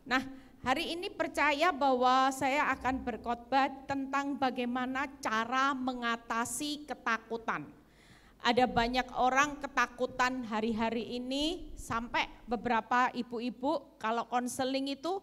Nah, hari ini percaya bahwa saya akan berkhotbah tentang bagaimana cara mengatasi ketakutan. Ada banyak orang ketakutan hari-hari ini, sampai beberapa ibu-ibu kalau konseling itu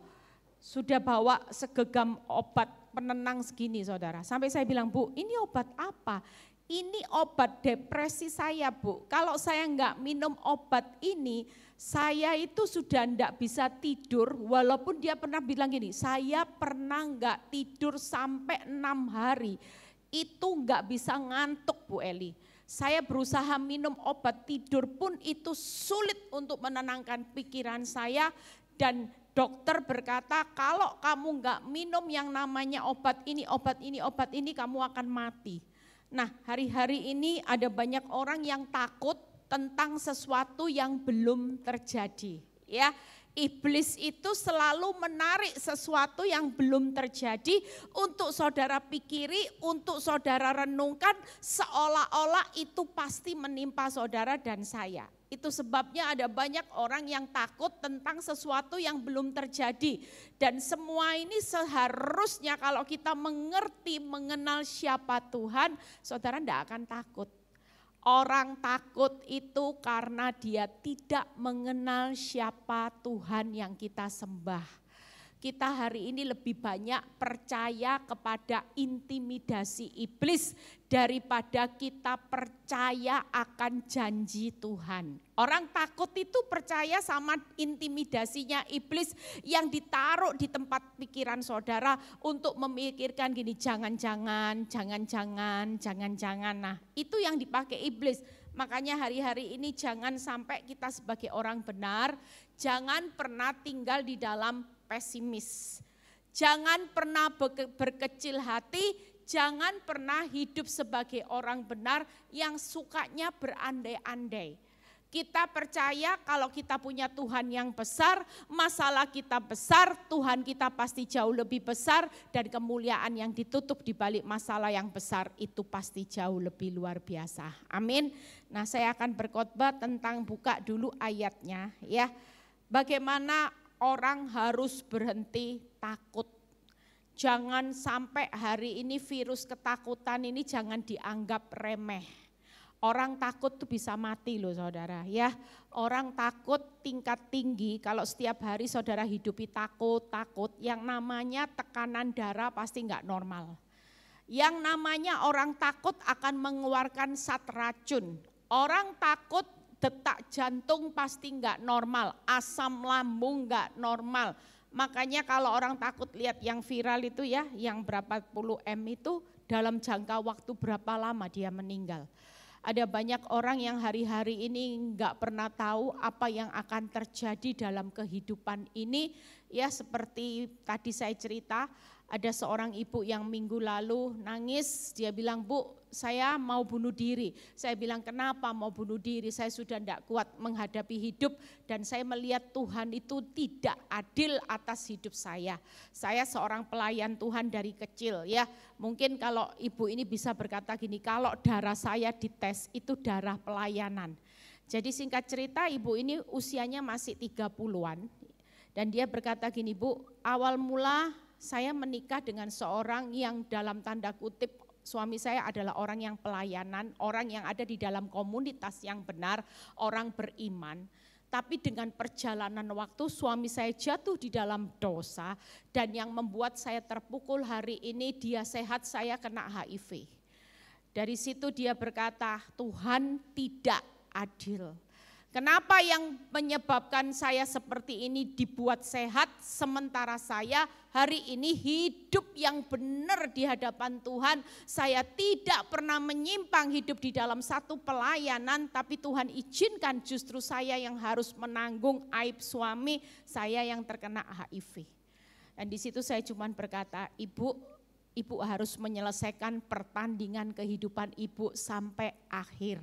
sudah bawa segegam obat penenang segini saudara. Sampai saya bilang, Bu, ini obat apa? Ini obat depresi saya, Bu. Kalau saya enggak minum obat ini, saya itu sudah enggak bisa tidur. Walaupun dia pernah bilang gini, saya pernah enggak tidur sampai 6 hari. Itu enggak bisa ngantuk, Bu Eli. Saya berusaha minum obat tidur pun itu sulit untuk menenangkan pikiran saya. Dan dokter berkata, kalau kamu enggak minum yang namanya obat ini, kamu akan mati. Nah, hari-hari ini ada banyak orang yang takut tentang sesuatu yang belum terjadi. Ya, iblis itu selalu menarik sesuatu yang belum terjadi untuk saudara pikiri, untuk saudara renungkan, seolah-olah itu pasti menimpa saudara dan saya. Itu sebabnya ada banyak orang yang takut tentang sesuatu yang belum terjadi. Dan semua ini seharusnya kalau kita mengerti, mengenal siapa Tuhan, saudara tidak akan takut. Orang takut itu karena dia tidak mengenal siapa Tuhan yang kita sembah. Kita hari ini lebih banyak percaya kepada intimidasi iblis daripada kita percaya akan janji Tuhan. Orang takut itu percaya sama intimidasinya iblis yang ditaruh di tempat pikiran saudara untuk memikirkan gini, jangan-jangan. Nah, itu yang dipakai iblis. Makanya hari-hari ini jangan sampai kita sebagai orang benar, jangan pernah tinggal di dalam pesimis. Jangan pernah berkecil hati, jangan pernah hidup sebagai orang benar yang sukanya berandai-andai. Kita percaya kalau kita punya Tuhan yang besar, masalah kita besar, Tuhan kita pasti jauh lebih besar, dan kemuliaan yang ditutup di balik masalah yang besar itu pasti jauh lebih luar biasa. Amin. Nah, saya akan berkhotbah tentang, buka dulu ayatnya ya. Bagaimana orang harus berhenti takut. Jangan sampai hari ini virus ketakutan ini jangan dianggap remeh. Orang takut tuh bisa mati loh saudara ya. Orang takut tingkat tinggi, kalau setiap hari saudara hidupi takut, yang namanya tekanan darah pasti enggak normal. Yang namanya orang takut akan mengeluarkan zat racun. Orang takut detak jantung pasti enggak normal, asam lambung enggak normal. Makanya kalau orang takut lihat yang viral itu ya, yang berapa puluh M itu dalam jangka waktu berapa lama dia meninggal. Ada banyak orang yang hari-hari ini enggak pernah tahu apa yang akan terjadi dalam kehidupan ini. Ya seperti tadi saya cerita, ada seorang ibu yang minggu lalu nangis, dia bilang, Bu, saya mau bunuh diri. Saya bilang, kenapa mau bunuh diri? Saya sudah tidak kuat menghadapi hidup dan saya melihat Tuhan itu tidak adil atas hidup saya. Saya seorang pelayan Tuhan dari kecil ya. Mungkin kalau ibu ini bisa berkata gini, kalau darah saya dites itu darah pelayanan. Jadi singkat cerita ibu ini usianya masih 30-an dan dia berkata gini, Bu, awal mula saya menikah dengan seorang yang dalam tanda kutip suami saya adalah orang yang pelayanan, orang yang ada di dalam komunitas yang benar, orang beriman. Tapi dengan perjalanan waktu suami saya jatuh di dalam dosa dan yang membuat saya terpukul hari ini dia sehat, saya kena HIV. Dari situ dia berkata, Tuhan tidak adil. Kenapa yang menyebabkan saya seperti ini dibuat sehat sementara saya hari ini hidup yang benar di hadapan Tuhan. Saya tidak pernah menyimpang hidup di dalam satu pelayanan, tapi Tuhan izinkan justru saya yang harus menanggung aib suami saya yang terkena HIV. Dan di situ saya cuma berkata, Ibu harus menyelesaikan pertandingan kehidupan Ibu sampai akhir.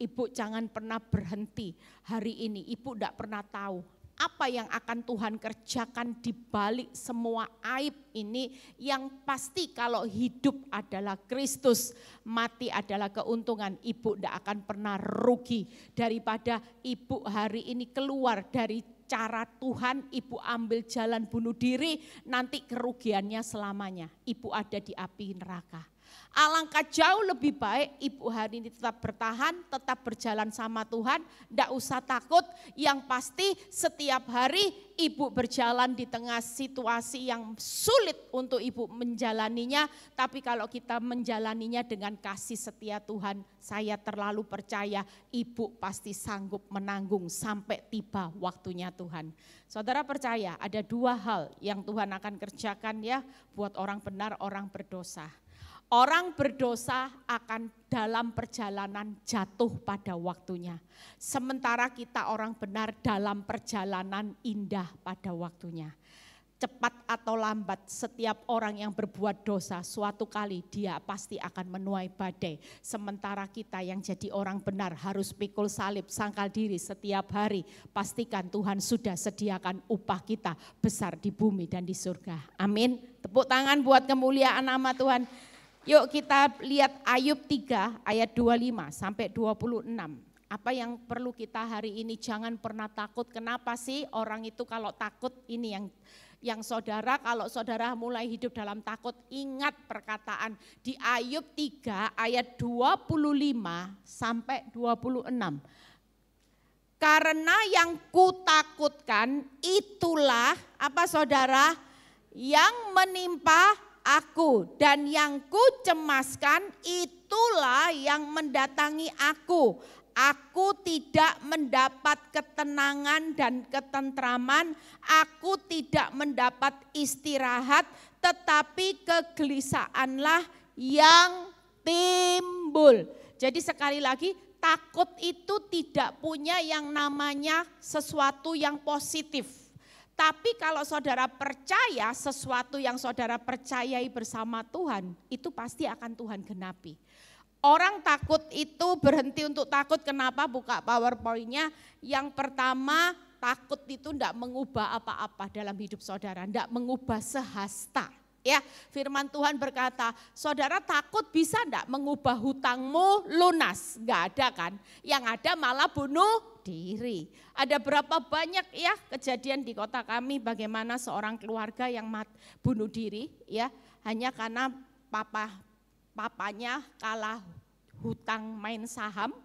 Ibu jangan pernah berhenti. Hari ini ibu tidak pernah tahu apa yang akan Tuhan kerjakan di balik semua aib ini. Yang pasti kalau hidup adalah Kristus, mati adalah keuntungan. Ibu tidak akan pernah rugi daripada ibu hari ini keluar dari cara Tuhan, ibu ambil jalan bunuh diri, nanti kerugiannya selamanya. Ibu ada di api neraka. Alangkah jauh lebih baik ibu hari ini tetap bertahan, tetap berjalan sama Tuhan, tidak usah takut. Yang pasti setiap hari ibu berjalan di tengah situasi yang sulit untuk ibu menjalaninya. Tapi kalau kita menjalaninya dengan kasih setia Tuhan, saya terlalu percaya ibu pasti sanggup menanggung sampai tiba waktunya Tuhan. Saudara percaya ada dua hal yang Tuhan akan kerjakan ya buat orang benar, orang berdosa. Orang berdosa akan dalam perjalanan jatuh pada waktunya. Sementara kita orang benar dalam perjalanan indah pada waktunya. Cepat atau lambat setiap orang yang berbuat dosa suatu kali dia pasti akan menuai badai. Sementara kita yang jadi orang benar harus pikul salib, sangkal diri setiap hari. Pastikan Tuhan sudah sediakan upah kita besar di bumi dan di surga. Amin. Tepuk tangan buat kemuliaan nama Tuhan. Yuk kita lihat Ayub 3 ayat 25 sampai 26. Apa yang perlu kita hari ini, jangan pernah takut. Kenapa sih orang itu kalau takut, ini yang saudara, kalau saudara mulai hidup dalam takut, ingat perkataan di Ayub 3 ayat 25 sampai 26. Karena yang kutakutkan itulah, apa saudara, yang menimpa aku, dan yang kucemaskan itulah yang mendatangi aku. Aku tidak mendapat ketenangan dan ketentraman, aku tidak mendapat istirahat, tetapi kegelisahanlah yang timbul. Jadi sekali lagi, takut itu tidak punya yang namanya sesuatu yang positif. Tapi kalau saudara percaya sesuatu yang saudara percayai bersama Tuhan, itu pasti akan Tuhan genapi. Orang takut itu berhenti untuk takut, kenapa? Buka PowerPoint-nya. Yang pertama, takut itu tidak mengubah apa-apa dalam hidup saudara, tidak mengubah sehasta. Ya, firman Tuhan berkata, saudara takut bisa enggak mengubah hutangmu lunas? Enggak ada kan? Yang ada malah bunuh diri. Ada berapa banyak ya kejadian di kota kami bagaimana seorang keluarga yang bunuh diri ya hanya karena papanya kalah hutang main saham,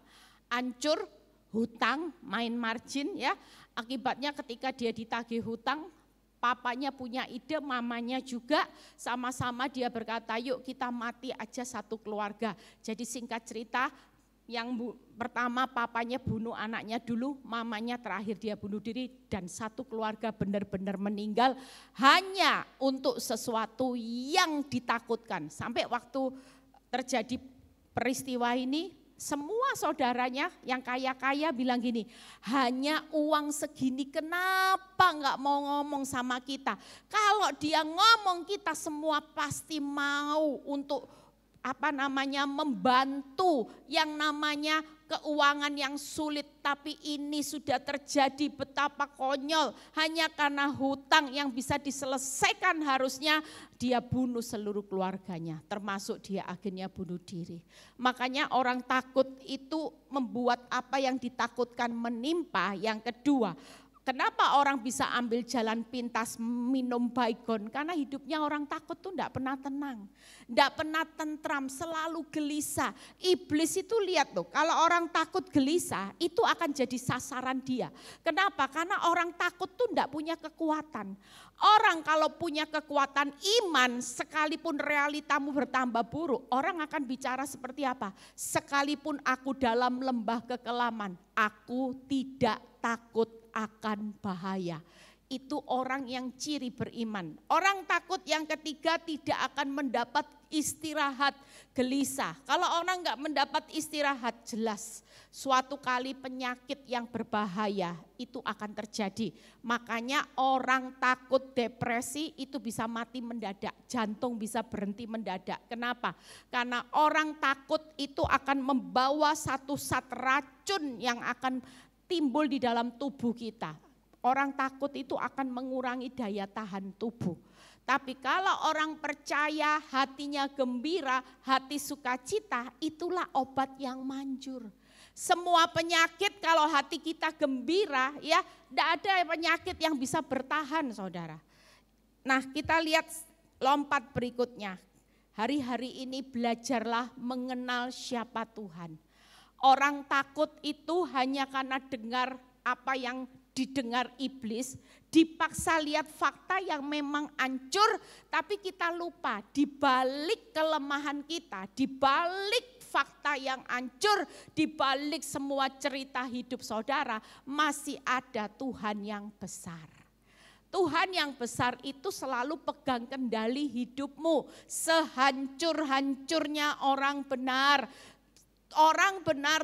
hancur hutang main margin ya. Akibatnya ketika dia ditagih hutang, papanya punya ide, mamanya juga, sama-sama dia berkata, yuk kita mati aja satu keluarga. Jadi singkat cerita, yang pertama papanya bunuh anaknya dulu, mamanya terakhir dia bunuh diri, dan satu keluarga benar-benar meninggal hanya untuk sesuatu yang ditakutkan. Sampai waktu terjadi peristiwa ini, semua saudaranya yang kaya-kaya bilang gini, hanya uang segini kenapa enggak mau ngomong sama kita? Kalau dia ngomong kita semua pasti mau untuk membantu yang namanya keuangan yang sulit. Tapi ini sudah terjadi, betapa konyol, hanya karena hutang yang bisa diselesaikan harusnya dia bunuh seluruh keluarganya, termasuk dia akhirnya bunuh diri. Makanya orang takut itu membuat apa yang ditakutkan menimpa. Yang kedua, kenapa orang bisa ambil jalan pintas, minum baygon? Karena hidupnya orang takut tuh enggak pernah tenang, enggak pernah tentram, selalu gelisah. Iblis itu lihat tuh, kalau orang takut gelisah itu akan jadi sasaran dia. Kenapa? Karena orang takut tuh enggak punya kekuatan. Orang kalau punya kekuatan iman, sekalipun realitamu bertambah buruk, orang akan bicara seperti apa? Sekalipun aku dalam lembah kekelaman, aku tidak takut akan bahaya. Itu orang yang ciri beriman. Orang takut yang ketiga tidak akan mendapat istirahat, gelisah. Kalau orang enggak mendapat istirahat, jelas suatu kali penyakit yang berbahaya itu akan terjadi. Makanya orang takut depresi itu bisa mati mendadak, jantung bisa berhenti mendadak. Kenapa? Karena orang takut itu akan membawa satu zat racun yang akan timbul di dalam tubuh kita. Orang takut itu akan mengurangi daya tahan tubuh. Tapi kalau orang percaya, hatinya gembira, hati sukacita, itulah obat yang manjur. Semua penyakit kalau hati kita gembira, ya tidak ada penyakit yang bisa bertahan, saudara. Nah, kita lihat lompat berikutnya. Hari-hari ini belajarlah mengenal siapa Tuhan. Orang takut itu hanya karena dengar apa yang didengar iblis, dipaksa lihat fakta yang memang hancur, tapi kita lupa di balik kelemahan kita, di balik fakta yang hancur, di balik semua cerita hidup saudara, masih ada Tuhan yang besar. Tuhan yang besar itu selalu pegang kendali hidupmu, sehancur-hancurnya orang benar. Orang benar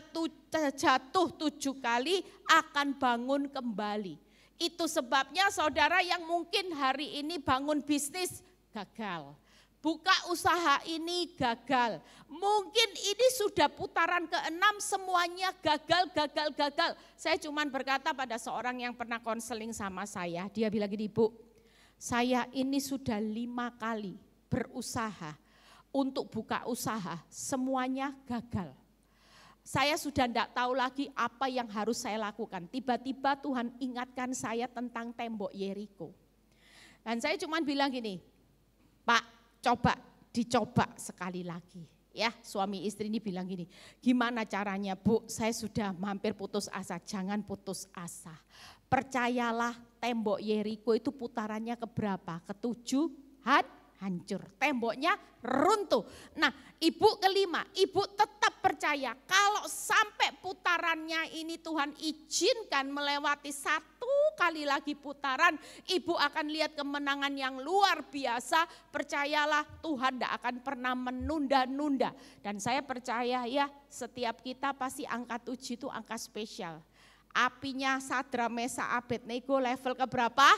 jatuh 7 kali akan bangun kembali. Itu sebabnya saudara yang mungkin hari ini bangun bisnis gagal. Buka usaha ini gagal. Mungkin ini sudah putaran ke-6 semuanya gagal. Saya cuma berkata pada seorang yang pernah konseling sama saya. Dia bilang gini, Bu, saya ini sudah 5 kali berusaha untuk buka usaha. Semuanya gagal. Saya sudah tidak tahu lagi apa yang harus saya lakukan. Tiba-tiba Tuhan ingatkan saya tentang tembok Yeriko. Dan saya cuma bilang gini, Pak, dicoba sekali lagi. Ya, suami istri ini bilang gini, gimana caranya, Bu? Saya sudah hampir putus asa. Jangan putus asa. Percayalah, tembok Yeriko itu putarannya keberapa? Ke-7 hancur. Temboknya runtuh. Nah, ibu kelima, ibu tetap percaya kalau sampai putarannya ini Tuhan izinkan melewati 1 kali lagi putaran, ibu akan lihat kemenangan yang luar biasa. Percayalah, Tuhan tidak akan pernah menunda-nunda. Dan saya percaya ya, setiap kita pasti angka 7 itu angka spesial. Apinya Sadra, Mesa, Abednego level keberapa?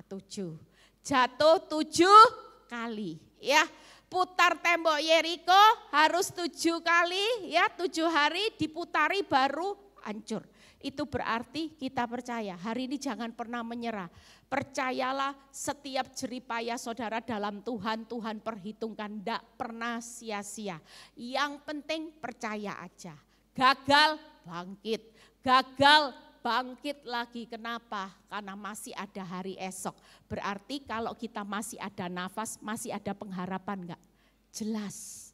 Ke-7. Jatuh 7 kali, ya. Putar tembok Yeriko harus 7 kali, ya, 7 hari diputari baru hancur. Itu berarti kita percaya, hari ini jangan pernah menyerah. Percayalah, setiap jeripaya saudara dalam Tuhan, Tuhan perhitungkan, tidak pernah sia-sia. Yang penting percaya aja. Gagal, bangkit. Gagal, bangkit lagi. Kenapa? Karena masih ada hari esok. Berarti kalau kita masih ada nafas, masih ada pengharapan enggak? Jelas.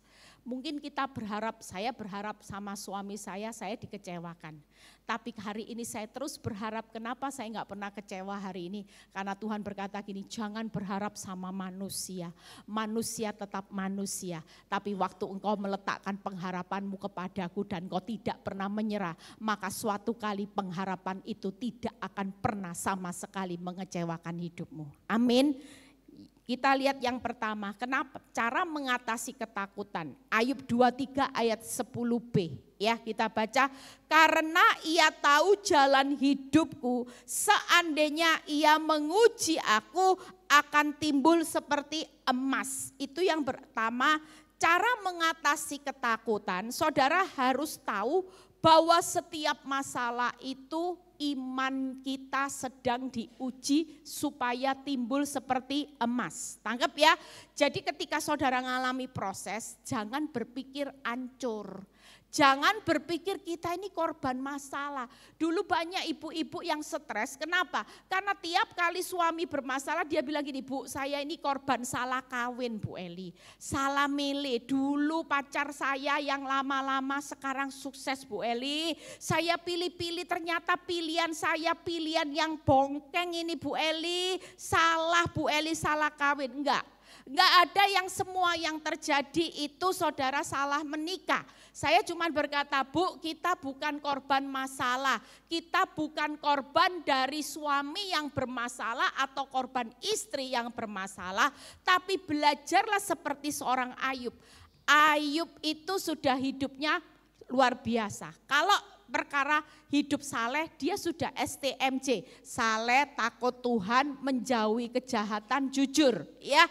Mungkin kita berharap, saya berharap sama suami saya dikecewakan. Tapi hari ini saya terus berharap, kenapa saya enggak pernah kecewa hari ini? Karena Tuhan berkata gini, jangan berharap sama manusia. Manusia tetap manusia. Tapi waktu engkau meletakkan pengharapanmu kepadaku dan engkau tidak pernah menyerah, maka suatu kali pengharapan itu tidak akan pernah sama sekali mengecewakan hidupmu. Amin. Kita lihat yang pertama, kenapa? Cara mengatasi ketakutan. Ayub 23 ayat 10b. Ya, kita baca, karena ia tahu jalan hidupku, seandainya ia menguji aku akan timbul seperti emas. Itu yang pertama, cara mengatasi ketakutan. Saudara harus tahu bahwa setiap masalah itu iman kita sedang diuji supaya timbul seperti emas. Tangkap ya. Jadi ketika saudara mengalami proses, jangan berpikir hancur. Jangan berpikir kita ini korban masalah. Dulu banyak ibu-ibu yang stres. Kenapa? Karena tiap kali suami bermasalah dia bilang gini, Bu, saya ini korban salah kawin, Bu Eli. Salah milih. Dulu pacar saya yang lama-lama sekarang sukses, Bu Eli. Saya pilih-pilih, ternyata pilihan saya pilihan yang bongkeng ini, Bu Eli. Salah, Bu Eli, salah kawin. Enggak ada yang semua yang terjadi itu saudara salah menikah. Saya cuma berkata, Bu, kita bukan korban masalah. Kita bukan korban dari suami yang bermasalah atau korban istri yang bermasalah. Tapi belajarlah seperti seorang Ayub. Ayub itu sudah hidupnya luar biasa. Kalau perkara hidup saleh, dia sudah STMJ. Saleh, takut Tuhan, menjauhi kejahatan, jujur. Ya,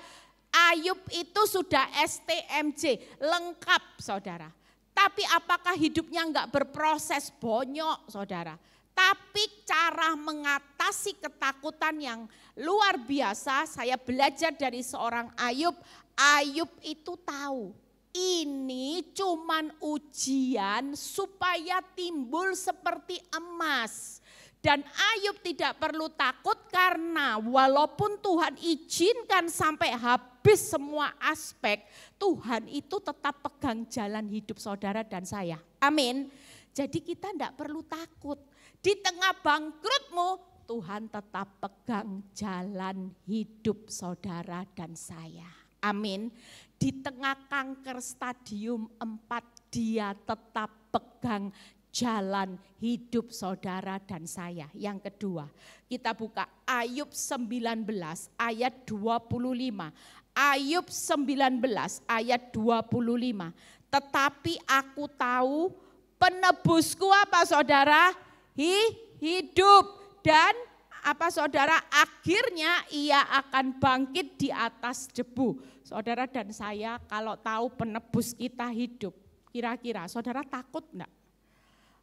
Ayub itu sudah STMJ, lengkap saudara. Tapi apakah hidupnya enggak berproses? Bonyok saudara. Tapi cara mengatasi ketakutan yang luar biasa, saya belajar dari seorang Ayub. Ayub itu tahu Ini cuman ujian supaya timbul seperti emas. Dan Ayub tidak perlu takut karena walaupun Tuhan izinkan sampai habis semua aspek, Tuhan itu tetap pegang jalan hidup saudara dan saya. Amin. Jadi kita tidak perlu takut. Di tengah bangkrutmu, Tuhan tetap pegang jalan hidup saudara dan saya. Amin. Di tengah kanker stadium 4, dia tetap pegang jalan hidup saudara dan saya. Yang kedua, kita buka Ayub 19 ayat 25. Ayub 19 ayat 25. Tetapi aku tahu penebusku apa saudara? Hidup. Dan apa saudara? Akhirnya ia akan bangkit di atas debu. Saudara dan saya kalau tahu penebus kita hidup, kira-kira saudara takut enggak?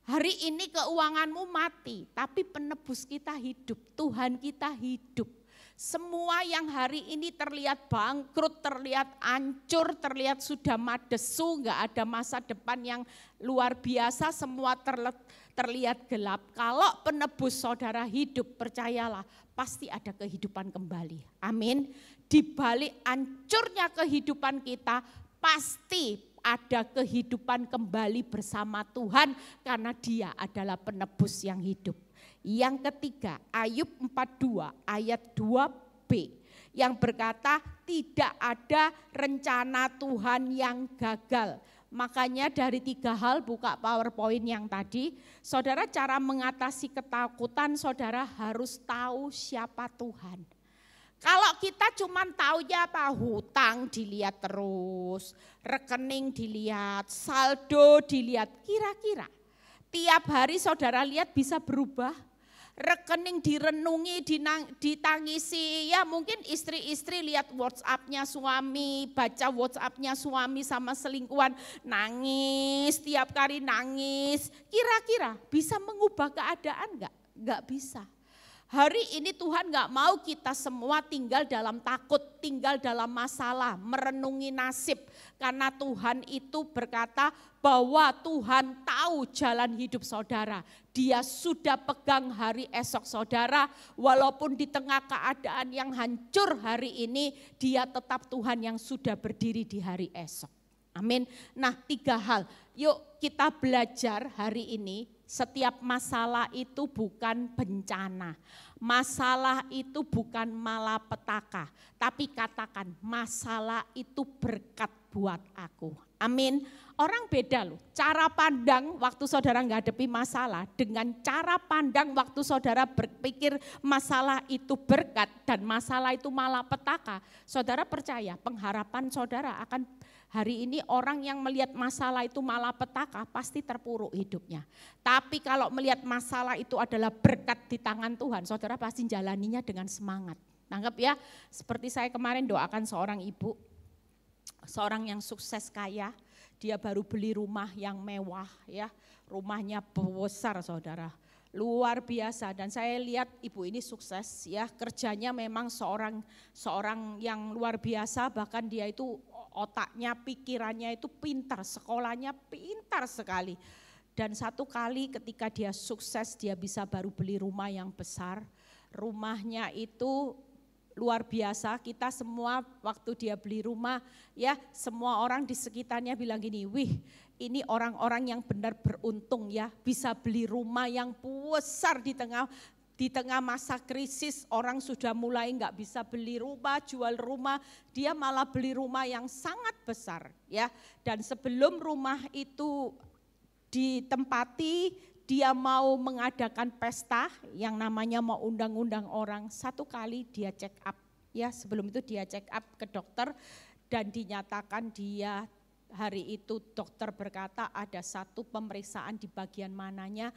Hari ini keuanganmu mati, tapi penebus kita hidup, Tuhan kita hidup. Semua yang hari ini terlihat bangkrut, terlihat hancur, terlihat sudah madesu, enggak ada masa depan yang luar biasa, semua terlihat gelap. Kalau penebus saudara hidup, percayalah pasti ada kehidupan kembali. Amin. Di balik hancurnya kehidupan kita, pasti ada kehidupan kembali bersama Tuhan karena dia adalah penebus yang hidup. Yang ketiga, Ayub 42 ayat 2b yang berkata tidak ada rencana Tuhan yang gagal. Makanya dari 3 hal, buka PowerPoint yang tadi, saudara cara mengatasi ketakutan saudara harus tahu siapa Tuhan. Kalau kita cuma taunya apa, hutang dilihat terus, rekening dilihat, saldo dilihat, kira-kira tiap hari saudara lihat bisa berubah, rekening direnungi, ditangisi, ya mungkin istri-istri lihat WhatsApp-nya suami, baca WhatsApp-nya suami sama selingkuhan, nangis, tiap kali nangis, kira-kira bisa mengubah keadaan enggak? Enggak bisa. Hari ini Tuhan gak mau kita semua tinggal dalam takut, tinggal dalam masalah, merenungi nasib. Karena Tuhan itu berkata bahwa Tuhan tahu jalan hidup saudara. Dia sudah pegang hari esok saudara, walaupun di tengah keadaan yang hancur hari ini, dia tetap Tuhan yang sudah berdiri di hari esok. Amin. Nah 3 hal, yuk kita belajar hari ini. Setiap masalah itu bukan bencana, masalah itu bukan malapetaka, tapi katakan masalah itu berkat buat aku. Amin. Orang beda loh, cara pandang waktu saudara menghadapi masalah dengan cara pandang waktu saudara berpikir masalah itu berkat dan masalah itu malapetaka. Saudara percaya pengharapan saudara akan hari ini orang yang melihat masalah itu malapetaka pasti terpuruk hidupnya. Tapi kalau melihat masalah itu adalah berkat di tangan Tuhan, saudara pasti jalaninya dengan semangat. Tangkap ya, seperti saya kemarin doakan seorang ibu, seorang yang sukses kaya, dia baru beli rumah yang mewah ya, rumahnya besar saudara, luar biasa. Dan saya lihat ibu ini sukses ya, kerjanya memang seorang yang luar biasa, bahkan dia itu otaknya, pikirannya itu pintar, sekolahnya pintar sekali. Dan satu kali ketika dia sukses, dia bisa baru beli rumah yang besar, rumahnya itu luar biasa. Kita semua waktu dia beli rumah ya, semua orang di sekitarnya bilang gini, wih ini orang-orang yang benar beruntung ya, bisa beli rumah yang besar di tengah masa krisis. Orang sudah mulai nggak bisa beli rumah, jual rumah, dia malah beli rumah yang sangat besar ya. Dan sebelum rumah itu ditempati, dia mau mengadakan pesta yang namanya mau undang-undang orang. Satu kali dia check up ya, sebelum itu dia check up ke dokter dan dinyatakan dia hari itu dokter berkata ada satu pemeriksaan di bagian mananya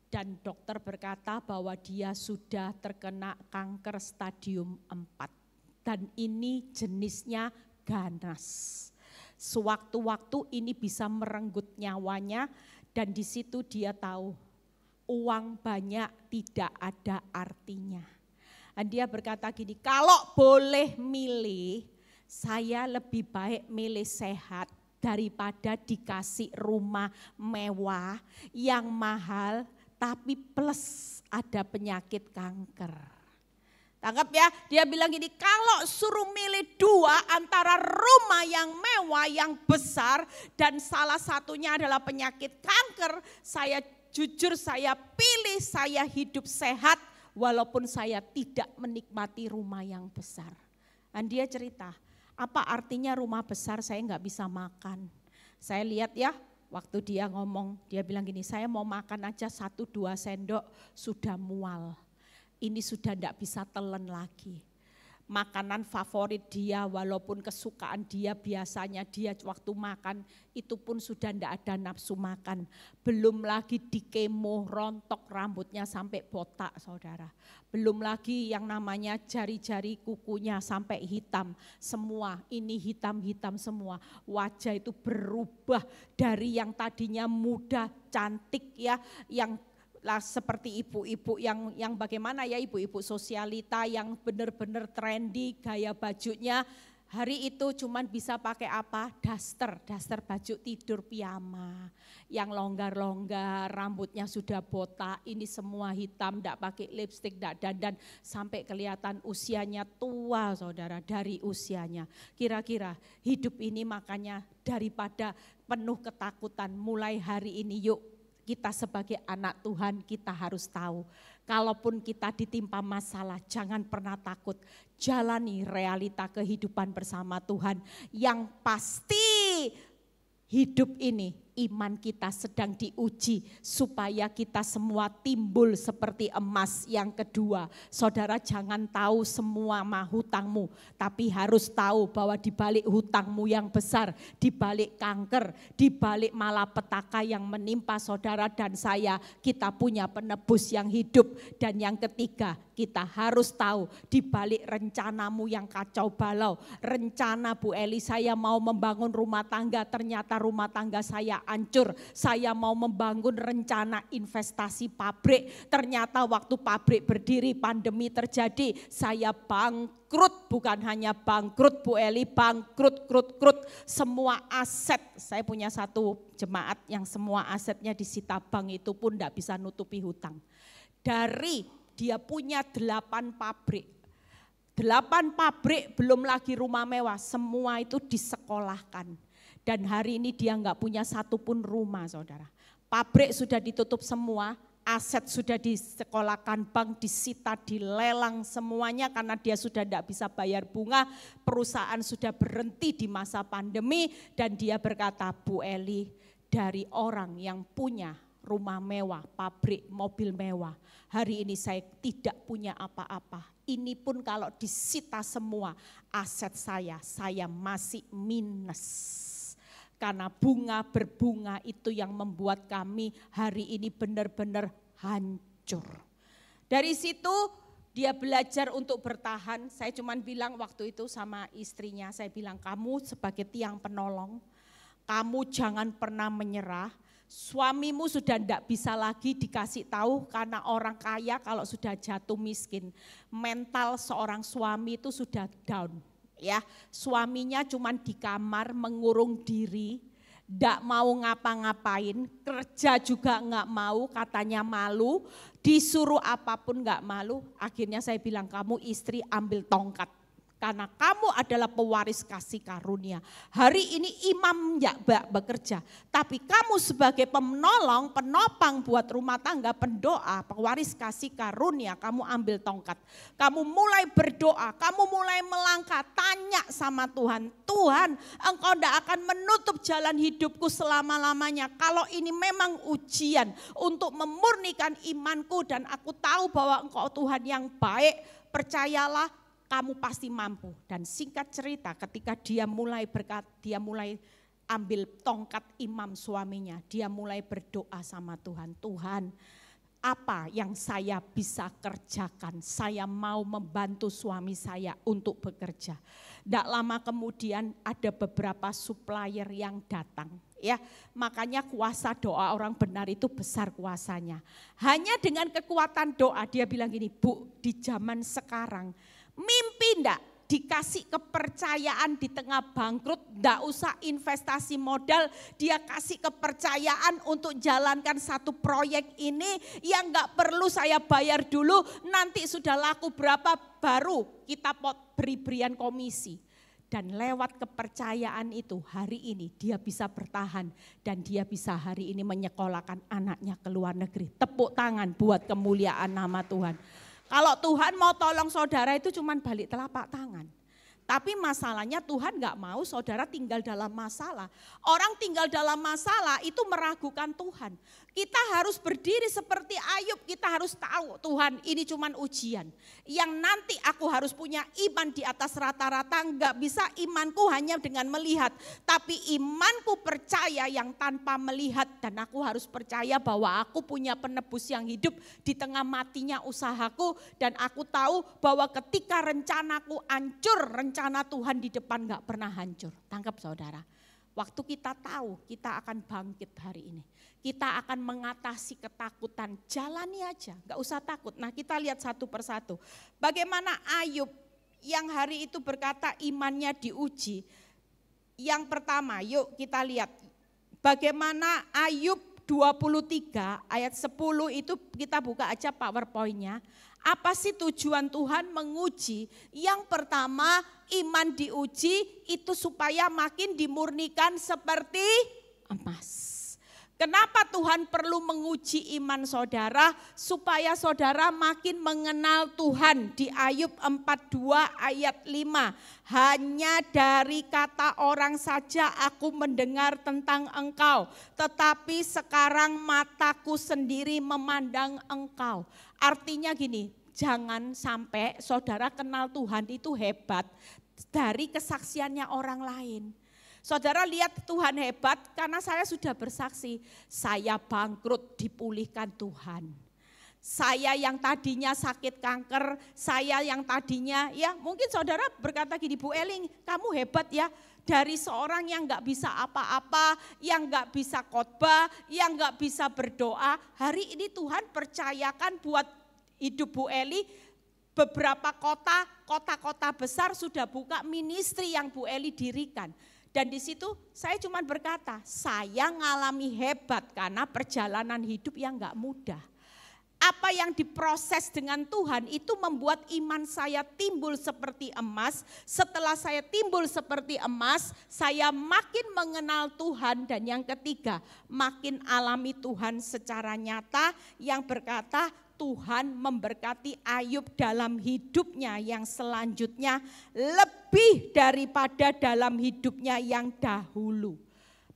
dan dokter berkata bahwa dia sudah terkena kanker stadium 4 dan ini jenisnya ganas. Sewaktu-waktu ini bisa merenggut nyawanya. Dan di situ dia tahu uang banyak tidak ada artinya. Dan dia berkata gini, kalau boleh milih, saya lebih baik milih sehat daripada dikasih rumah mewah yang mahal tapi plus ada penyakit kanker. Tangkap ya, dia bilang gini, kalau suruh milih dua antara rumah yang mewah, yang besar, dan salah satunya adalah penyakit kanker, saya jujur saya pilih saya hidup sehat walaupun saya tidak menikmati rumah yang besar. Dan dia cerita, apa artinya rumah besar saya nggak bisa makan. Saya lihat ya, waktu dia ngomong, dia bilang gini, saya mau makan aja 1-2 sendok sudah mual. Ini sudah tidak bisa telan lagi. Makanan favorit dia walaupun kesukaan dia biasanya dia waktu makan itu pun sudah tidak ada nafsu makan. Belum lagi di kemo rontok rambutnya sampai botak saudara. Belum lagi yang namanya jari-jari kukunya sampai hitam. Semua ini hitam-hitam semua. Wajah itu berubah dari yang tadinya muda, cantik ya, yang lah seperti ibu-ibu yang bagaimana ya, ibu-ibu sosialita yang benar-benar trendy gaya bajunya. Hari itu cuman bisa pakai apa? Daster baju tidur piyama. Yang longgar-longgar, rambutnya sudah botak, ini semua hitam, enggak pakai lipstik, enggak dandan, sampai kelihatan usianya tua saudara, dari usianya. Kira-kira hidup ini makanya daripada penuh ketakutan, mulai hari ini yuk kita sebagai anak Tuhan kita harus tahu, kalaupun kita ditimpa masalah jangan pernah takut, jalani realita kehidupan bersama Tuhan. Yang pasti hidup ini iman kita sedang diuji supaya kita semua timbul seperti emas. Yang kedua, saudara jangan tahu semua hutangmu, tapi harus tahu bahwa di balik hutangmu yang besar, di balik kanker, di balik malapetaka yang menimpa saudara dan saya, kita punya penebus yang hidup. Dan yang ketiga, kita harus tahu di balik rencanamu yang kacau balau, rencana Bu Eli saya mau membangun rumah tangga, ternyata rumah tangga saya hancur. Saya mau membangun rencana investasi pabrik, ternyata waktu pabrik berdiri pandemi terjadi, saya bangkrut. Bukan hanya bangkrut Bu Eli, bangkrut, semua aset. Saya punya satu jemaat yang semua asetnya disita bank, itu pun tidak bisa nutupi hutang. Dari dia punya 8 pabrik. 8 pabrik belum lagi rumah mewah, semua itu disekolahkan. Dan hari ini dia enggak punya satupun rumah saudara. Pabrik sudah ditutup semua, aset sudah disekolahkan, bank disita, dilelang semuanya karena dia sudah tidak bisa bayar bunga. Perusahaan sudah berhenti di masa pandemi dan dia berkata, Bu Eli, dari orang yang punya rumah mewah, pabrik, mobil mewah, hari ini saya tidak punya apa-apa. Ini pun kalau disita semua aset saya masih minus. Karena bunga berbunga itu yang membuat kami hari ini benar-benar hancur. Dari situ dia belajar untuk bertahan. Saya cuma bilang waktu itu sama istrinya, saya bilang kamu sebagai tiang penolong, kamu jangan pernah menyerah. Suamimu sudah tidak bisa lagi dikasih tahu karena orang kaya kalau sudah jatuh miskin. Mental seorang suami itu sudah down. Ya, suaminya cuma di kamar mengurung diri, enggak mau ngapa-ngapain, kerja juga enggak mau, katanya malu, disuruh apapun enggak malu. Akhirnya saya bilang, kamu istri ambil tongkat. Karena kamu adalah pewaris kasih karunia. Hari ini imam enggak bekerja, tapi kamu sebagai penolong, penopang buat rumah tangga, pendoa, pewaris kasih karunia, kamu ambil tongkat. Kamu mulai berdoa, kamu mulai melangkah, tanya sama Tuhan, Tuhan engkau enggak akan menutup jalan hidupku selama-lamanya. Kalau ini memang ujian untuk memurnikan imanku dan aku tahu bahwa engkau Tuhan yang baik, percayalah, kamu pasti mampu. Dan singkat cerita ketika dia mulai ambil tongkat imam suaminya, dia mulai berdoa sama Tuhan. Tuhan, apa yang saya bisa kerjakan? Saya mau membantu suami saya untuk bekerja. Tidak lama kemudian ada beberapa supplier yang datang. Ya, makanya kuasa doa orang benar itu besar kuasanya. Hanya dengan kekuatan doa dia bilang gini, Bu, di zaman sekarang mimpi enggak dikasih kepercayaan di tengah bangkrut, enggak usah investasi modal, dia kasih kepercayaan untuk jalankan satu proyek ini yang enggak perlu saya bayar dulu, nanti sudah laku berapa baru kita beri-berian komisi. Dan lewat kepercayaan itu hari ini dia bisa bertahan dan dia bisa hari ini menyekolahkan anaknya ke luar negeri. Tepuk tangan buat kemuliaan nama Tuhan. Kalau Tuhan mau tolong saudara itu cuman balik telapak tangan. Tapi masalahnya Tuhan gak mau saudara tinggal dalam masalah. Orang tinggal dalam masalah itu meragukan Tuhan. Kita harus berdiri seperti Ayub, kita harus tahu Tuhan ini cuman ujian. Yang nanti aku harus punya iman di atas rata-rata, gak bisa imanku hanya dengan melihat. Tapi imanku percaya yang tanpa melihat, dan aku harus percaya bahwa aku punya penebus yang hidup di tengah matinya usahaku. Dan aku tahu bahwa ketika rencanaku hancur, rencana Tuhan di depan gak pernah hancur. Tangkap saudara. Waktu kita tahu kita akan bangkit hari ini. Kita akan mengatasi ketakutan, jalani aja, gak usah takut. Nah kita lihat satu persatu. Bagaimana Ayub yang hari itu berkata imannya diuji. Yang pertama yuk kita lihat. Bagaimana Ayub 23 ayat 10 itu kita buka aja PowerPoint-nya. Apa sih tujuan Tuhan menguji? Yang pertama iman diuji itu supaya makin dimurnikan seperti emas. Kenapa Tuhan perlu menguji iman saudara? Supaya saudara makin mengenal Tuhan. Di Ayub 42 ayat 5. Hanya dari kata orang saja aku mendengar tentang engkau. Tetapi sekarang mataku sendiri memandang engkau. Artinya gini, jangan sampai saudara kenal Tuhan itu hebat dari kesaksiannya orang lain. Saudara lihat Tuhan hebat karena saya sudah bersaksi. Saya bangkrut dipulihkan Tuhan. Saya yang tadinya sakit kanker, saya yang tadinya ya mungkin saudara berkata gini, Bu Eling kamu hebat ya. Dari seorang yang gak bisa apa-apa, yang gak bisa khotbah, yang gak bisa berdoa. Hari ini Tuhan percayakan buat hidup Bu Eli. Beberapa kota-kota besar sudah buka ministry yang Bu Eli dirikan. Dan di situ saya cuma berkata, saya ngalami hebat karena perjalanan hidup yang gak mudah. Apa yang diproses dengan Tuhan itu membuat iman saya timbul seperti emas. Setelah saya timbul seperti emas, saya makin mengenal Tuhan. Dan yang ketiga, makin alami Tuhan secara nyata yang berkata, Tuhan memberkati Ayub dalam hidupnya yang selanjutnya lebih daripada dalam hidupnya yang dahulu.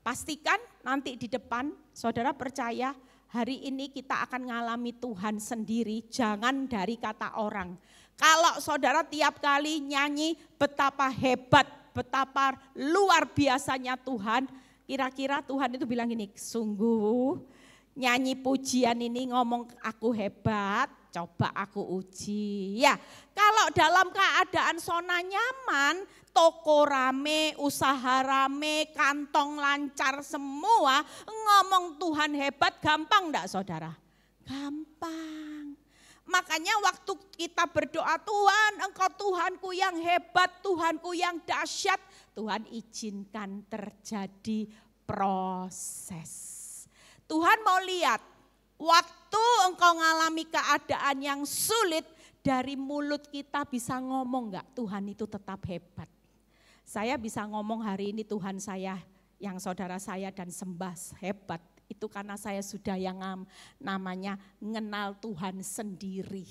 Pastikan nanti di depan saudara percaya hari ini kita akan mengalami Tuhan sendiri, jangan dari kata orang. Kalau saudara tiap kali nyanyi betapa hebat, betapa luar biasanya Tuhan, kira-kira Tuhan itu bilang gini, sungguh nyanyi pujian ini ngomong aku hebat, coba aku uji. Ya, kalau dalam keadaan zona nyaman, toko rame, usaha rame, kantong lancar semua, ngomong Tuhan hebat gampang enggak saudara? Gampang. Makanya waktu kita berdoa, Tuhan engkau Tuhanku yang hebat, Tuhanku yang dahsyat, Tuhan izinkan terjadi proses. Tuhan mau lihat, waktu engkau ngalami keadaan yang sulit, dari mulut kita bisa ngomong enggak, Tuhan itu tetap hebat. Saya bisa ngomong hari ini Tuhan saya, yang saudara saya dan sembah hebat. Itu karena saya sudah yang namanya ngenal Tuhan sendiri.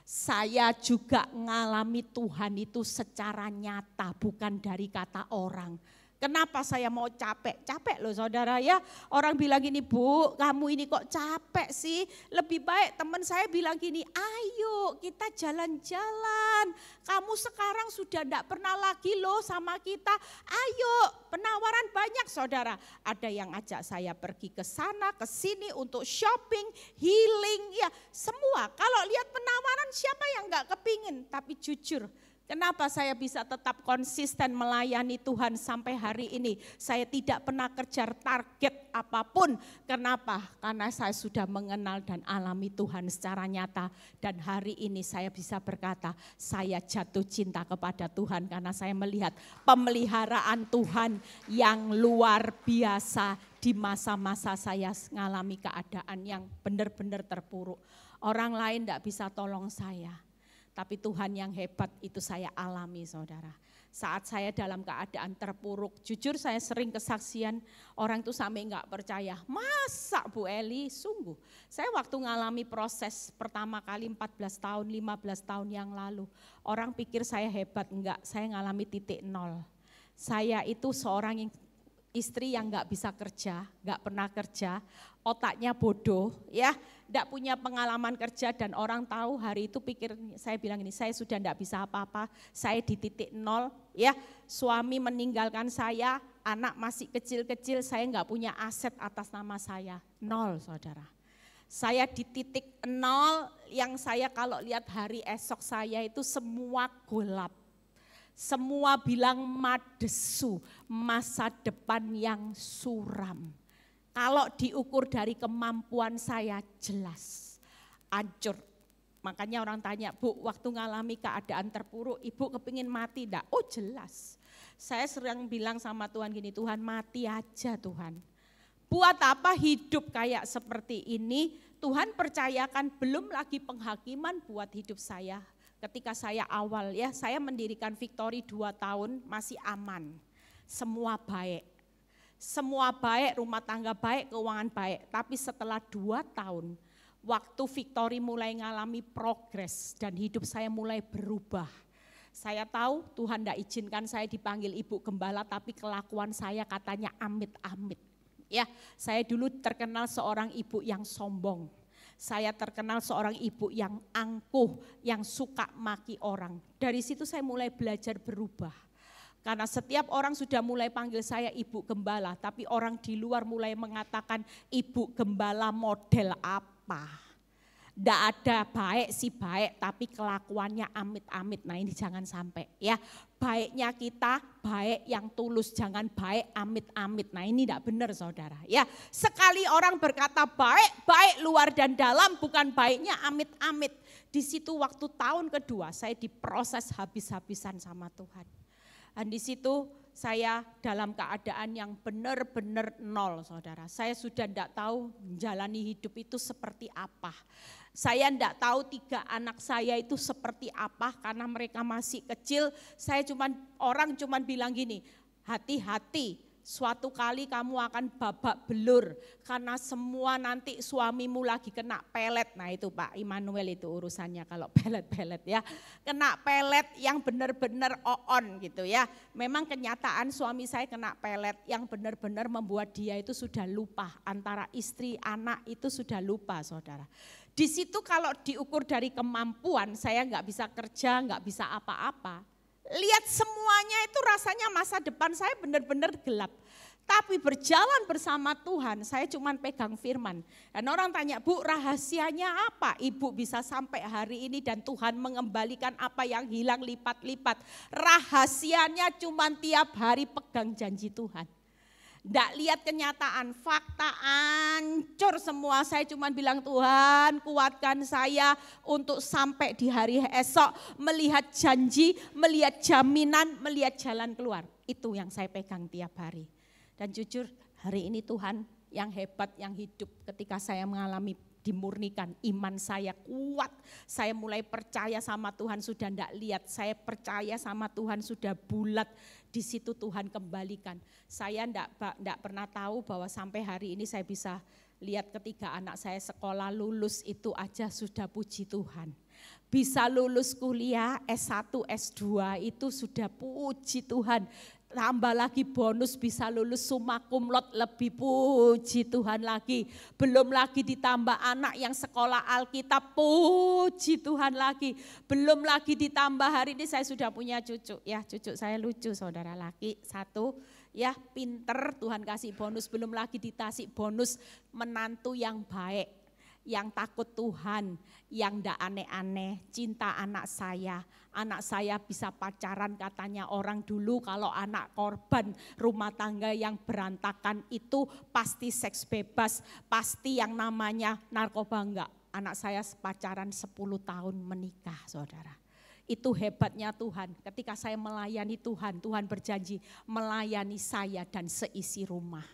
Saya juga ngalami Tuhan itu secara nyata, bukan dari kata orang. Kenapa saya mau capek? Capek loh saudara ya. Orang bilang gini, Bu kamu ini kok capek sih. Lebih baik teman saya bilang gini, ayo kita jalan-jalan. Kamu sekarang sudah enggak pernah lagi loh sama kita. Ayo penawaran banyak saudara. Ada yang ajak saya pergi ke sana, ke sini untuk shopping, healing. Ya semua kalau lihat penawaran siapa yang enggak kepingin. Tapi jujur Kenapa saya bisa tetap konsisten melayani Tuhan sampai hari ini? Saya tidak pernah kejar target apapun. Kenapa? Karena saya sudah mengenal dan alami Tuhan secara nyata. Dan hari ini saya bisa berkata, saya jatuh cinta kepada Tuhan karena saya melihat pemeliharaan Tuhan yang luar biasa di masa-masa saya mengalami keadaan yang benar-benar terpuruk. Orang lain tidak bisa tolong saya. Tapi Tuhan yang hebat itu saya alami, saudara. Saat saya dalam keadaan terpuruk, jujur saya sering kesaksian, orang itu sampai enggak percaya. Masa Bu Eli, sungguh. Saya waktu ngalami proses pertama kali 14 tahun, 15 tahun yang lalu. Orang pikir saya hebat, enggak, saya ngalami titik nol. Saya itu seorang istri yang enggak bisa kerja, enggak pernah kerja, otaknya bodoh, ya. Tidak punya pengalaman kerja dan orang tahu hari itu pikir, saya bilang ini, saya sudah tidak bisa apa-apa, saya di titik nol, ya. Suami meninggalkan saya, anak masih kecil-kecil, saya nggak punya aset atas nama saya, nol saudara. Saya di titik nol yang saya kalau lihat hari esok saya itu semua gelap. Semua bilang madesu, masa depan yang suram. Kalau diukur dari kemampuan saya jelas, hancur. Makanya orang tanya, Bu waktu ngalami keadaan terpuruk, Ibu kepingin mati enggak? Oh jelas. Saya sering bilang sama Tuhan gini, Tuhan mati aja Tuhan. Buat apa hidup kayak seperti ini? Tuhan percayakan belum lagi penghakiman buat hidup saya. Ketika saya awal ya, saya mendirikan Victory 2 tahun masih aman. Semua baik. Semua baik, rumah tangga baik, keuangan baik. Tapi setelah 2 tahun, waktu Victory mulai mengalami progres dan hidup saya mulai berubah. Saya tahu Tuhan tidak izinkan saya dipanggil ibu gembala, tapi kelakuan saya katanya amit-amit. Ya, saya dulu terkenal seorang ibu yang sombong. Saya terkenal seorang ibu yang angkuh, yang suka maki orang. Dari situ saya mulai belajar berubah. Karena setiap orang sudah mulai panggil saya ibu gembala, tapi orang di luar mulai mengatakan ibu gembala model apa. Tidak ada baik sih baik, tapi kelakuannya amit-amit. Nah ini jangan sampai ya. Baiknya kita baik yang tulus, jangan baik amit-amit. Nah ini tidak benar saudara ya. Sekali orang berkata baik, baik luar dan dalam, bukan baiknya amit-amit. Di situ waktu tahun kedua saya diproses habis-habisan sama Tuhan. Dan di situ saya dalam keadaan yang benar-benar nol saudara. Saya sudah tidak tahu menjalani hidup itu seperti apa. Saya tidak tahu 3 anak saya itu seperti apa karena mereka masih kecil. Orang cuman bilang gini, hati-hati. Suatu kali kamu akan babak belur karena semua nanti suamimu lagi kena pelet. Nah itu Pak Immanuel itu urusannya kalau pelet-pelet ya. Kena pelet yang benar-benar on gitu ya. Memang kenyataan suami saya kena pelet yang benar-benar membuat dia itu sudah lupa. Antara istri, anak itu sudah lupa saudara. Di situ kalau diukur dari kemampuan saya nggak bisa kerja, nggak bisa apa-apa. Lihat semuanya itu rasanya masa depan saya benar-benar gelap. Tapi berjalan bersama Tuhan saya cuma pegang firman. Dan orang tanya, Bu rahasianya apa Ibu bisa sampai hari ini dan Tuhan mengembalikan apa yang hilang lipat-lipat. Rahasianya cuma tiap hari pegang janji Tuhan. Tidak lihat kenyataan, fakta hancur semua. Saya cuma bilang Tuhan kuatkan saya untuk sampai di hari esok melihat janji, melihat jaminan, melihat jalan keluar. Itu yang saya pegang tiap hari. Dan jujur hari ini Tuhan yang hebat, yang hidup ketika saya mengalami dimurnikan, iman saya kuat, saya mulai percaya sama Tuhan sudah tidak lihat, saya percaya sama Tuhan sudah bulat, di situ Tuhan kembalikan. Saya tidak pernah tahu bahwa sampai hari ini saya bisa lihat ketika anak saya sekolah lulus itu aja sudah puji Tuhan. Bisa lulus kuliah S1, S2 itu sudah puji Tuhan. Tambah lagi bonus bisa lulus summa cum laude, lebih puji Tuhan lagi. Belum lagi ditambah anak yang sekolah Alkitab, puji Tuhan lagi. Belum lagi ditambah hari ini saya sudah punya cucu. Ya cucu saya lucu saudara, laki 1. Ya pinter, Tuhan kasih bonus. Belum lagi dikasih bonus menantu yang baik. yang takut Tuhan, yang ndak aneh-aneh, cinta anak saya. Anak saya bisa pacaran katanya orang dulu kalau anak korban rumah tangga yang berantakan itu pasti seks bebas, pasti yang namanya narkoba. Enggak, anak saya pacaran 10 tahun menikah, saudara. Itu hebatnya Tuhan, ketika saya melayani Tuhan, Tuhan berjanji melayani saya dan seisi rumah.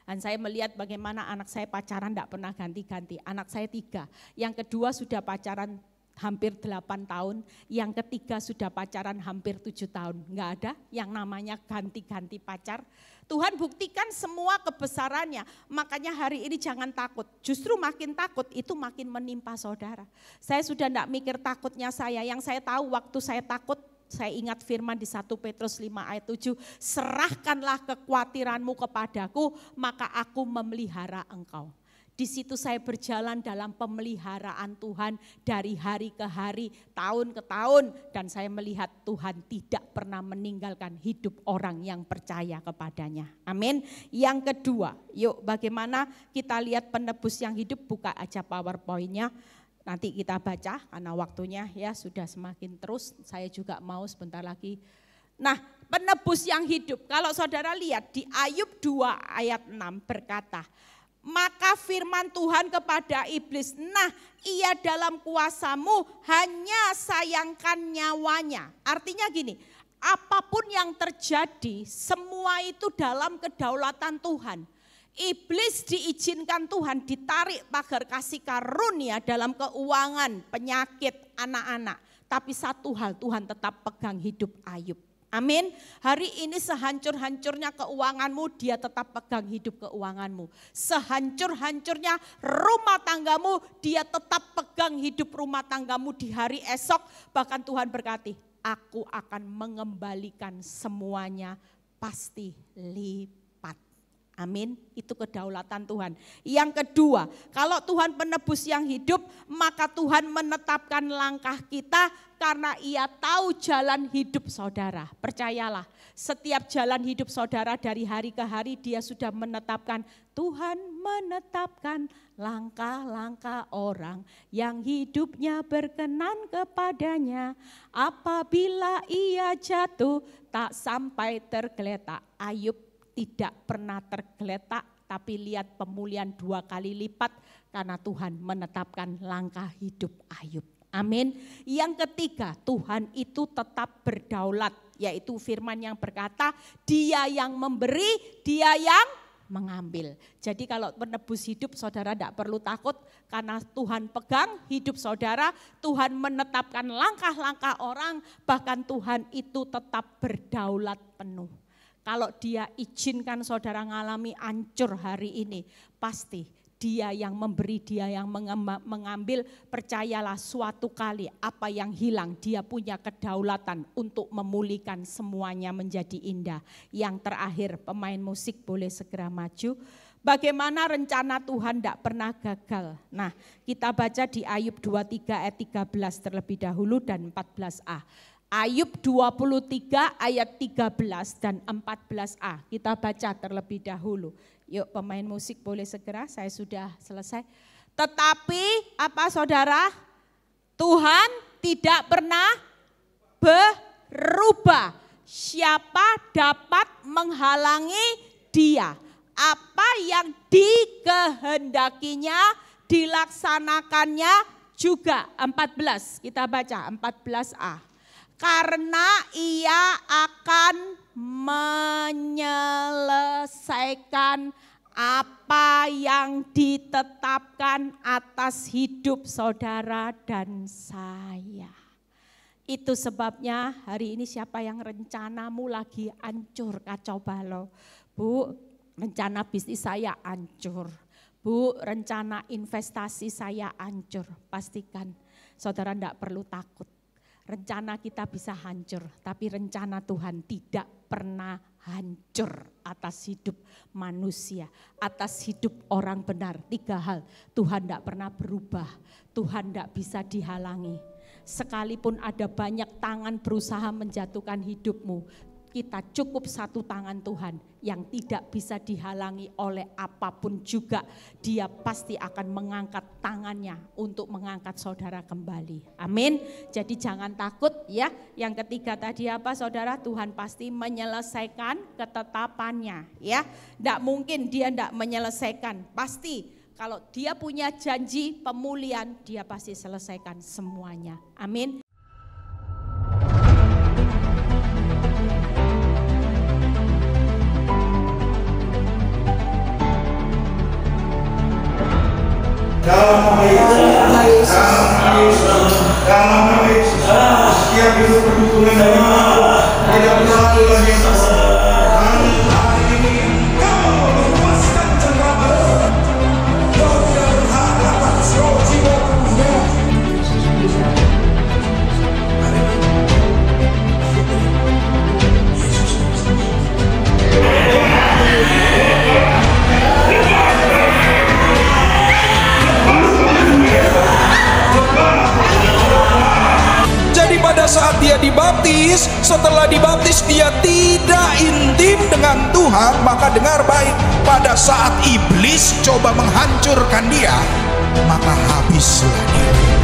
Dan saya melihat bagaimana anak saya pacaran tidak pernah ganti-ganti, anak saya 3, yang kedua sudah pacaran hampir 8 tahun, yang ketiga sudah pacaran hampir 7 tahun. Enggak ada yang namanya ganti-ganti pacar. Tuhan buktikan semua kebesarannya, makanya hari ini jangan takut. Justru makin takut itu makin menimpa saudara. Saya sudah enggak mikir takutnya saya, yang saya tahu waktu saya takut, saya ingat firman di 1 Petrus 5 ayat 7, serahkanlah kekhawatiranmu kepadaku, maka aku memelihara engkau. Di situ saya berjalan dalam pemeliharaan Tuhan dari hari ke hari, tahun ke tahun. Dan saya melihat Tuhan tidak pernah meninggalkan hidup orang yang percaya kepadanya. Amin. Yang kedua, yuk bagaimana kita lihat penebus yang hidup, buka aja PowerPoint-nya. Nanti kita baca karena waktunya ya sudah semakin terus. Saya juga mau sebentar lagi. Nah, penebus yang hidup, kalau saudara lihat di Ayub 2 ayat 6 berkata, maka firman Tuhan kepada iblis, nah ia dalam kuasamu, hanya sayangkan nyawanya. Artinya gini, apapun yang terjadi semua itu dalam kedaulatan Tuhan. Iblis diizinkan Tuhan ditarik pagar kasih karunia dalam keuangan, penyakit, anak-anak. Tapi satu hal, Tuhan tetap pegang hidup Ayub. Amin. Hari ini sehancur-hancurnya keuanganmu, dia tetap pegang hidup keuanganmu. Sehancur-hancurnya rumah tanggamu, dia tetap pegang hidup rumah tanggamu di hari esok. Bahkan Tuhan berkati, aku akan mengembalikan semuanya pasti lipat. Amin, itu kedaulatan Tuhan. Yang kedua, kalau Tuhan penebus yang hidup, maka Tuhan menetapkan langkah kita karena ia tahu jalan hidup saudara. Percayalah, setiap jalan hidup saudara dari hari ke hari dia sudah menetapkan. Tuhan menetapkan langkah-langkah orang yang hidupnya berkenan kepadanya. Apabila ia jatuh tak sampai tergeletak. Ayub tidak pernah tergeletak, tapi lihat pemulihan 2 kali lipat karena Tuhan menetapkan langkah hidup Ayub. Amin. Yang ketiga, Tuhan itu tetap berdaulat, yaitu firman yang berkata, dia yang memberi, dia yang mengambil. Jadi kalau penebus hidup saudara tidak perlu takut karena Tuhan pegang hidup saudara, Tuhan menetapkan langkah-langkah orang, bahkan Tuhan itu tetap berdaulat penuh. Kalau dia izinkan saudara mengalami hancur hari ini, pasti dia yang memberi, dia yang mengambil. Percayalah suatu kali apa yang hilang, dia punya kedaulatan untuk memulihkan semuanya menjadi indah. Yang terakhir, pemain musik boleh segera maju. Bagaimana rencana Tuhan tidak pernah gagal. Nah, kita baca di Ayub 23 ayat 13 terlebih dahulu dan 14a. Ayub 23 ayat 13 dan 14a. Kita baca terlebih dahulu. Yuk pemain musik boleh segera, saya sudah selesai. Tetapi apa saudara? Tuhan tidak pernah berubah. Siapa dapat menghalangi dia? Apa yang dikehendakinya dilaksanakannya juga. 14, kita baca 14a. Karena ia akan menyelesaikan apa yang ditetapkan atas hidup saudara dan saya. Itu sebabnya hari ini siapa yang rencanamu lagi hancur kacau balau. Bu, rencana bisnis saya hancur. Bu, rencana investasi saya hancur. Pastikan saudara tidak perlu takut. Rencana kita bisa hancur, tapi rencana Tuhan tidak pernah hancur atas hidup manusia, atas hidup orang benar. 3 hal, Tuhan tidak pernah berubah, Tuhan tidak bisa dihalangi. Sekalipun ada banyak tangan berusaha menjatuhkan hidupmu, kita cukup satu tangan Tuhan yang tidak bisa dihalangi oleh apapun juga. Dia pasti akan mengangkat tangannya untuk mengangkat saudara kembali. Amin. Jadi jangan takut ya. Yang ketiga tadi apa saudara? Tuhan pasti menyelesaikan ketetapannya ya. Tidak mungkin dia tidak menyelesaikan. Pasti kalau dia punya janji pemulihan, dia pasti selesaikan semuanya. Amin. Dalam nama Yesus, dalam nama Yesus, setiap hidup perdukunan dari Tuhan tidak berlaku lagi. Hari ini Kau melepaskan cengkraman, Kau tidak berhak atas roh jiwa tubuhnya. Pada saat dia dibaptis, setelah dibaptis dia tidak intim dengan Tuhan. Maka dengar baik, pada saat iblis coba menghancurkan dia, maka habislah dia.